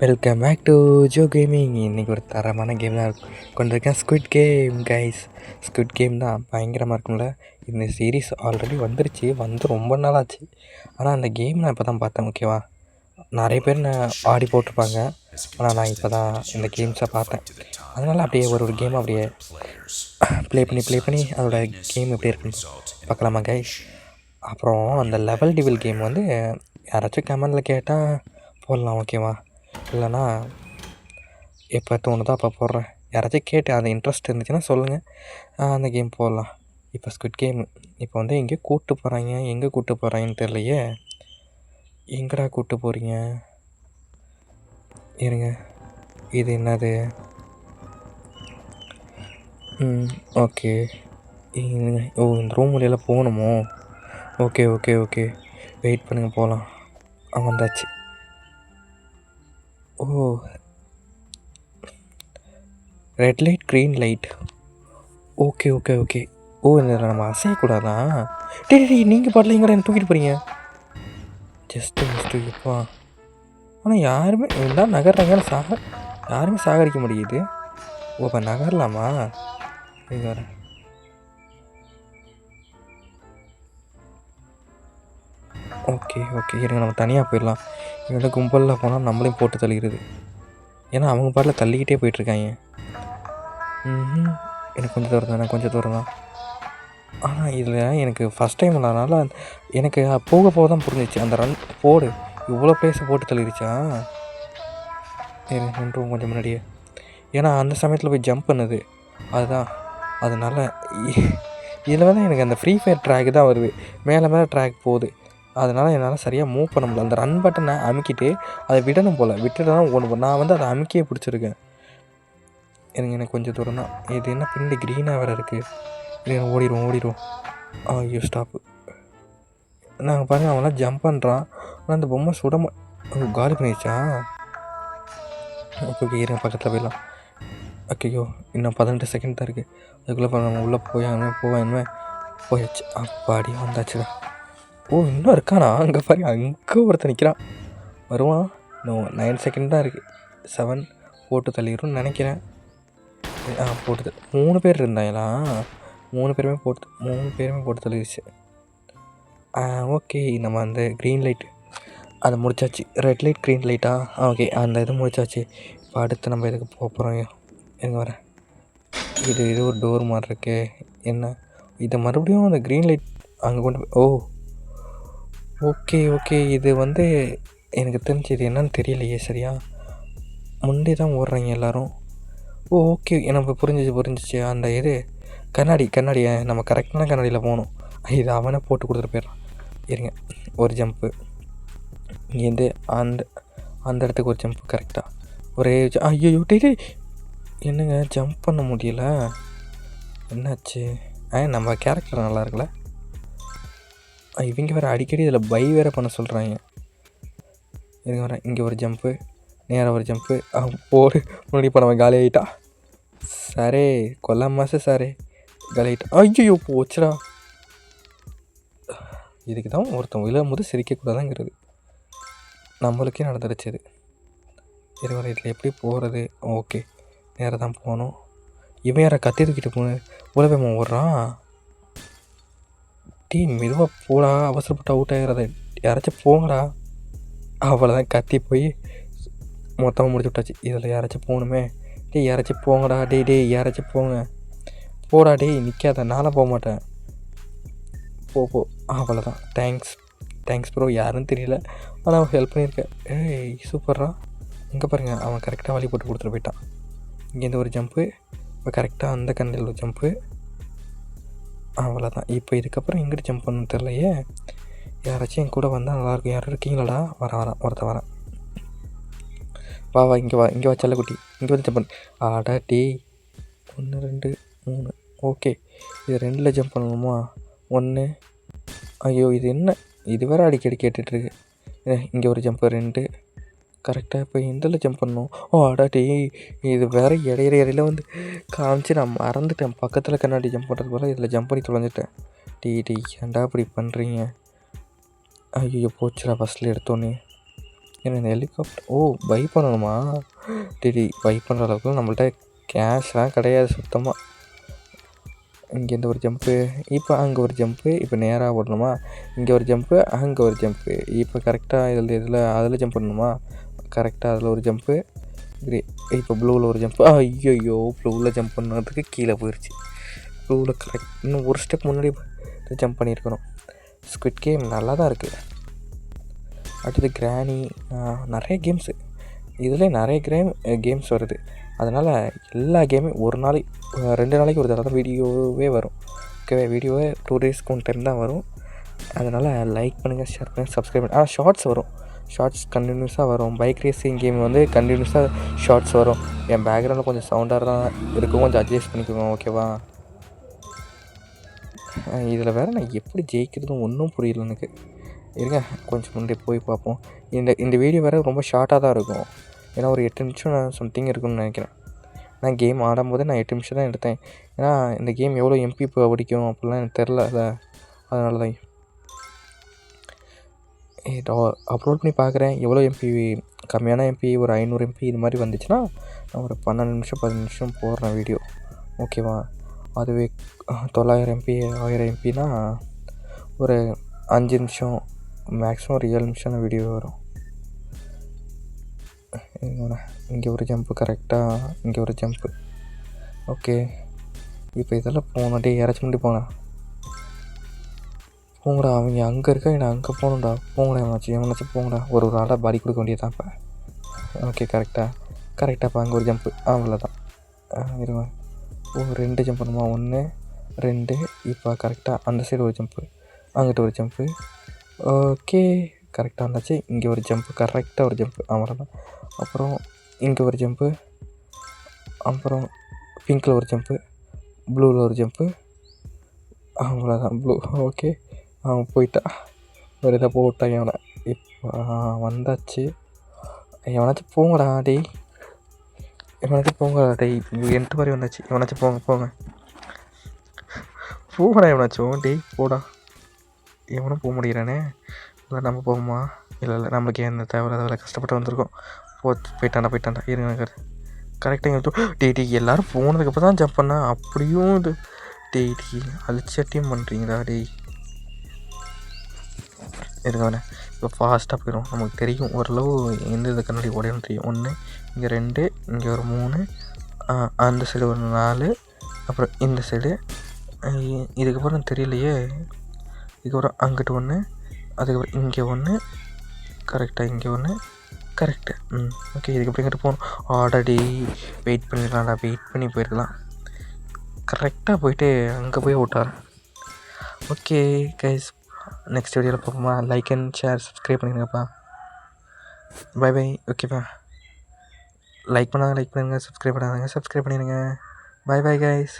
Welcome back to Jo gaming. இன்றைக்கி ஒரு தரமான கேம் தான் கொண்டிருக்கேன். Squid game guys. Squid game தான் பயங்கரமாக இருக்கும்ல. இந்த சீரீஸ் ஆல்ரெடி வந்துருச்சு, வந்து ரொம்ப நாள் ஆச்சு. ஆனால் அந்த கேம் நான் இப்போ தான் பார்த்தேன். ஓகேவா, நிறைய பேர் நான் ஆடி போட்டிருப்பாங்க, ஆனால் நான் இப்போ தான் இந்த கேம்ஸை பார்த்தேன். அதனால் அப்படியே ஒரு கேம் அப்படியே ப்ளே பண்ணி அதோட கேம் எப்படி இருக்குன்னு பார்க்கலாமா கைஸ். அப்புறம் அந்த லெவல் டிவில் கேம் வந்து யாராச்சும் கமெண்டில் கேட்டால் போடலாம், ஓகேவா. இல்லைனா எப்போ தோணுதோ அப்போ போடுறேன். யாராச்சும் கேட்டு அந்த இன்ட்ரெஸ்ட் இருந்துச்சுன்னா சொல்லுங்கள், அந்த கேம் போடலாம். இப்போ ஸ்குவிட் கேம் இப்போ வந்து எங்கேயோ கூப்பிட்டு போகிறாங்க. எங்கே கூப்பிட்டு போகிறாங்கன்னு தெரியலையே. எங்கடா கூப்பிட்டு போகிறீங்க? இருங்க, இது என்னது? ஓகே. ஓ, இந்த ரூம் வழியெல்லாம் போகணுமோ? ஓகே ஓகே ஓகே, வெயிட் பண்ணுங்கள், போகலாம். வந்தாச்சு. Oh, red light green light. Okay okay okay. ஓ, இதில் நம்ம அசையக்கூடாதா? டே நீங்கள் பாட்டில் எங்கடா என்ன தூக்கிட்டு போகிறீங்க? ஜஸ்ட்டு எப்பா. ஆனால் யாருமே எல்லாம் நகர்றாங்க, யாருமே சாகடிக்க முடியுது. ஓ, இப்போ நகரலாமா? இது வரேன். ஓகே ஓகே, இருங்க, நம்ம தனியாக போயிடலாம். இவங்க கும்பலில் போனால் நம்மளையும் போட்டு தள்ளிடுது. ஏன்னா அவங்க பாட்டில் தள்ளிக்கிட்டே போயிட்டுருக்காங்க. எனக்கு கொஞ்சம் தூரம் தான். ஆனால் இதில் எனக்கு ஃபஸ்ட் டைம் இல்லாதனால எனக்கு போக தான் புரிஞ்சிச்சு. அந்த ரன் போடு இவ்வளோ ப்ளேஸை போட்டு தள்ளிடுச்சா? நின்றுவோம் கொஞ்சம் முன்னாடியே. ஏன்னா அந்த சமயத்தில் போய் ஜம்ப் பண்ணுது, அதுதான். அதனால் இதில் வந்து எனக்கு அந்த ஃப்ரீ ஃபயர் ட்ராக் தான் வருது, மேலே ட்ராக் போகுது. அதனால் என்னால் சரியாக மூவ் பண்ண முடியல. அந்த ரன் பட்டனை அமுக்கிட்டு அதை விடணும் போல், விட்டுட்டு தான் ஒன்று நான் வந்து அதை அமுக்கியே பிடிச்சிருக்கேன். எனக்கு கொஞ்சம் தூரம் தான். இது என்ன பின்னாடி க்ரீனாக வேறு இருக்குது. இல்லை ஓடிடுவோம். ஐயோ, ஸ்டாப்பு. நாங்கள் பாருங்கள், அவன்லாம் ஜம்ப் பண்ணுறான், ஆனால் அந்த பொம்மை காலி பண்ணிடுச்சா? ஓகே இருங்க, பக்கத்தில் போயிடலாம். ஓகேயோ, இன்னும் 18 செகண்ட் தான் இருக்குது. அதுக்குள்ளே நம்ம உள்ளே போயாச்சு. அப்பாடி வந்தாச்சுடா. ஓ, இன்னும் இருக்கானா? அங்கே பாருங்க, அங்கே ஒருத்தர் நிற்கிறான். வருவான். இன்னும் 9 செகண்ட் தான் இருக்குது. 7 போட்டு தள்ளிடும்னு நினைக்கிறேன். போட்டுது. 3 பேர் இருந்தாங்களா? 3 பேருமே போட்டு தள்ளிடுச்சு. ஓகே, நம்ம அந்த க்ரீன் லைட் அதை முடிச்சாச்சு. ரெட் லைட் க்ரீன் லைட்டா? ஓகே, அந்த இது முடிச்சாச்சு. இப்போ அடுத்து நம்ம இதுக்கு போகிறோம். எங்கே வரேன்? இது ஒரு டோர் மாதிரி இருக்கு. என்ன இதை மறுபடியும் அந்த க்ரீன் லைட் அங்கே கொண்டு ஓ ஓகே. இது வந்து எனக்கு தெரிஞ்சு இது என்னன்னு தெரியலையே சரியா. முன்னே தான் ஓடுறாங்க எல்லோரும். ஓகே, எனக்கு புரிஞ்சிச்சு. அந்த இது கண்ணாடி நம்ம கரெக்டான கண்ணாடியில் போகணும். இது அவனை போட்டு கொடுத்துட்டு போயிடறான். இருங்க, ஒரு ஜம்ப்பு இங்கேருந்து அந்த இடத்துக்கு ஒரு ஜம்ப்பு கரெக்டாக ஒரே ஐயோ டே என்னங்க ஜம்ப் பண்ண முடியல, என்னாச்சு? நம்ம கேரக்டர் நல்லா இருக்குல்ல. இவங்க வேறு அடிக்கடி இதில் பை வேறு பண்ண சொல்கிறாங்க. இருங்க வரேன். இங்கே ஒரு ஜம்ப்பு, நேராக ஒரு ஜம்ப்பு. போடு, முன்னாடி இப்போ நம்ம காலி ஆகிட்டா. சாரே கொல்லாமாசு சாரே காலி ஆகிட்டா. ஐயோ போச்சுடா. இதுக்கு தான் ஒருத்தன் விழும்போது சிரிக்கக்கூடாதுங்கிறது. நம்மளுக்கே நடந்துடுச்சு இது. இருவரை இதில் எப்படி போகிறது? ஓகே, நேராக தான் போகணும். இவன் யாரை கத்தி தூக்கிட்டு போகணும்? உலகமா ஓடுறான். மெதுவாக போடா, அவசரப்பட்டு அவுட் ஆகிறத. யாராச்சும் போங்கடா. அவ்வளோதான், கத்தி போய் மொத்தமாக முடிச்சு விட்டாச்சு. இதில் யாராச்சும் போகணுமே. யாராச்சும் போங்கடா. யாராச்சும் போடா. நிற்காத, நானும் போக மாட்டேன். போ. அவ்வளோதான். Thanks bro. யாருன்னு தெரியல, ஆனால் அவன் ஹெல்ப் பண்ணியிருக்கேன். சூப்பர்ரா. இங்கே பாருங்கள், அவன் கரெக்டாக வழி போட்டு கொடுத்துட்டு போயிட்டான். இங்கேருந்து ஒரு ஜம்ப்பு, இப்போ கரெக்டாக அந்த கண்ணில் ஒரு ஜம்ப்பு. அவ்வளோதான். இப்போ இதுக்கப்புறம் எங்கிட்ட ஜம்ப் பண்ணணும்னு தெரிலையே. யாராச்சும் என் கூட வந்தால் நல்லாயிருக்கும். யாரும் இருக்கீங்களாடா? வரேன். வா இங்கே வா செல்லக்குட்டி. இங்கே வந்து ஜம்ப் பண்ணு. ஆடா 1 2 3. ஓகே, இது 2ல் ஜம்ப் பண்ணணுமா? 1. ஐயோ, இது என்ன? இது வேறு அடிக்கடி கேட்டுட்ருக்கு. இங்கே ஒரு ஜம்ப்பு 2. கரெக்டாக இப்போ எந்தில் ஜம்ப் பண்ணணும். ஆடா இது வேறு இடையில வந்து காமிச்சு நான் மறந்துட்டேன். பக்கத்தில் கண்ணாடி ஜம்ப் பண்ணுறது போல் இதில் ஜம்ப் பண்ணி தொலைஞ்சிட்டேன். ஏன்டா இப்படி பண்ணுறீங்க? ஐயோ போச்சுடா, ஃபஸ்ட்டில் எடுத்தோன்னே. ஏன்னா இந்த ஹெலிகாப்டர் பை பண்ணணுமா? டேய் பை பண்ணுற அளவுக்கு நம்மள்ட்ட கேஷ்லாம் கிடையாது சுத்தமாக. இங்கேருந்து ஒரு ஜம்ப்பு, இப்போ அங்கே ஒரு ஜம்ப்பு, இப்போ நேராக ஓடணுமா? இங்கே ஒரு ஜம்ப்பு, அங்கே ஒரு ஜம்ப்பு, இப்போ கரெக்டாக அதில் ஜம்ப் பண்ணணுமா? கரெக்டாக அதில் ஒரு ஜம்ப்பு, இப்போ ப்ளூவில் ஒரு ஜம்ப்பு. ஐயோ ப்ளூவில் ஜம்ப் பண்ணுறதுக்கு கீழே போயிடுச்சு. ப்ளூவில் கரெக்ட் இன்னும் ஒரு ஸ்டெப் முன்னாடி ஜம்ப் பண்ணியிருக்கணும். ஸ்குவிட் கேம் நல்லா தான் இருக்குது. அடுத்தது கிராணி, நிறைய கேம்ஸு இதில் நிறைய கேம்ஸ் வருது. அதனால் எல்லா கேமும் ஒரு நாளைக்கு 2 நாளைக்கு ஒரு தடவை தான் வீடியோவே வரும். ஓகேவா? வீடியோவே 2 டேஸ்க்கு ஒன் டைம் தான் வரும். அதனால் லைக் பண்ணுங்கள், ஷேர் பண்ணுங்கள், சப்ஸ்கிரைப் பண்ணுங்கள். ஷார்ட்ஸ் வரும். ஷார்ட்ஸ் கண்டினியூஸாக வரும். பைக் ரேசிங் கேம் வந்து கண்டினியூஸாக ஷார்ட்ஸ் வரும். என் பேக்ரவுண்டில் கொஞ்சம் சவுண்டாக தான் இருக்கும், கொஞ்சம் அட்ஜஸ்ட் பண்ணிக்கோங்க. ஓகேவா? இதில் வேறு நான் எப்படி ஜெயிக்கிறதும் ஒன்றும் புரியல எனக்கு. இருங்க கொஞ்சம் முன்னாடி போய் பார்ப்போம். இந்த வீடியோ வேறு ரொம்ப ஷார்ட்டாக தான் இருக்கும். ஏன்னா ஒரு 8 நிமிஷம் சம்திங் இருக்குன்னு நினைக்கிறேன். நான் கேம் ஆடும்போது நான் 8 நிமிஷம் தான் எடுத்தேன். ஏன்னா இந்த கேம் எவ்வளோ எம்பி இப்போ பிடிக்கும் அப்படிலாம் எனக்கு தெரில. அதனால தான் அப்லோட் பண்ணி பார்க்குறேன். எவ்வளோ எம்பி, கம்மியான எம்பி ஒரு 500 எம்பி இது மாதிரி வந்துச்சுன்னா நான் ஒரு 12 நிமிஷம் 10 நிமிஷம் போடுறேன் வீடியோ. ஓகேவா? அதுவே 900 எம்பி 1000 எம்பினா ஒரு 5 நிமிஷம், மேக்ஸிமம் ஒரு 7 நிமிஷம் தான் வீடியோ வரும். இங்கே ஒரு ஜம்ப்பு, கரெக்டாக இங்கே ஒரு ஜம்ப்பு. ஓகே, இப்போ இதெல்லாம் போகணும். யாராச்சும் முன்னாடி போங்கடா. அவங்க அங்கே இருக்கா, என்ன அங்கே போகணும்டா. போங்கடா, எவனாச்சும் போங்கடா. ஒரு ஆளாக பாடி கொடுக்க வேண்டியதான் இப்போ. ஓகே, கரெக்டாக அங்கே ஒரு ஜம்ப்பு. அவ்வளோதான். இருங்க. 2 ஜம்ப் பண்ணுமா? 1 2. இப்போ கரெக்டாக அந்த சைடு ஒரு ஜம்ப்பு, அங்கிட்ட ஒரு ஜம்ப்பு. ஓகே, கரெக்டாக வந்தாச்சு. இங்கே ஒரு ஜம்ப்பு, கரெக்டாக ஒரு ஜம்ப்பு. அவ்வளோதான். அப்புறம் இங்கே ஒரு ஜம்ப்பு, அப்புறம் பிங்க்கில் ஒரு ஜம்ப்பு, ப்ளூவில் ஒரு ஜம்ப்பு. அவ்வளோதான். ப்ளூ. ஓகே, அவன் போயிட்டான். ஒரு இதை போட்டான் அவனை. இப்போ வந்தாச்சு. எவனாச்சும் போங்கடா டேய், எவனாச்சும் போங்கடா டேய். என்ட்டு மாதிரி வந்தாச்சு. எவனாச்சும் போங்கடா எவனாச்சும். டேய் போடா. எவனும் போக முடியறானே. இல்லை நம்ம போகுமா? இல்லை நம்மளுக்கு என்ன தேவையில்லாத கஷ்டப்பட்டு வந்திருக்கோம். போயிட்டான்டா. இருங்க. கரெக்டாக டேடி எல்லோரும் போனதுக்கப்புறம் தான் ஜம்ப் பண்ணேன். அப்படியும் இது டேடி அழிச்சட்டியும் பண்ணுறீங்களா டேய்? இருங்கண்ணே. இப்போ ஃபாஸ்ட்டாக போயிடும். நமக்கு தெரியும் ஓரளவு எந்த இது கண்ணாடி ஓடையும் தெரியும். 1 இங்கே 2 இங்கே ஒரு 3, அந்த சைடு ஒரு 4, அப்புறம் இந்த சைடு. இதுக்கப்புறம் தெரியலையே. இதுக்கப்புறம் அங்கிட்டு 1, அதுக்கப்புறம் இங்கே 1, கரெக்டாக இங்கே 1, கரெக்டு. ஓகே, இதுக்கப்புறம் இங்கிட்டு போகணும். ஆல்ரெடி வெயிட் பண்ணி போயிருக்கலாம். கரெக்டாக போயிட்டு அங்கே போய் ஓட்டார். ஓகே கைஸ், நெக்ஸ்ட் வீடியோவில் பார்ப்போமா? லைக் அண்ட் ஷேர், சப்ஸ்கிரைப் பண்ணிடுங்கப்பா. பை. ஓகேப்பா. லைக் பண்ணுங்கள், சப்ஸ்கிரைப் பண்ணிடுங்க. Bye guys.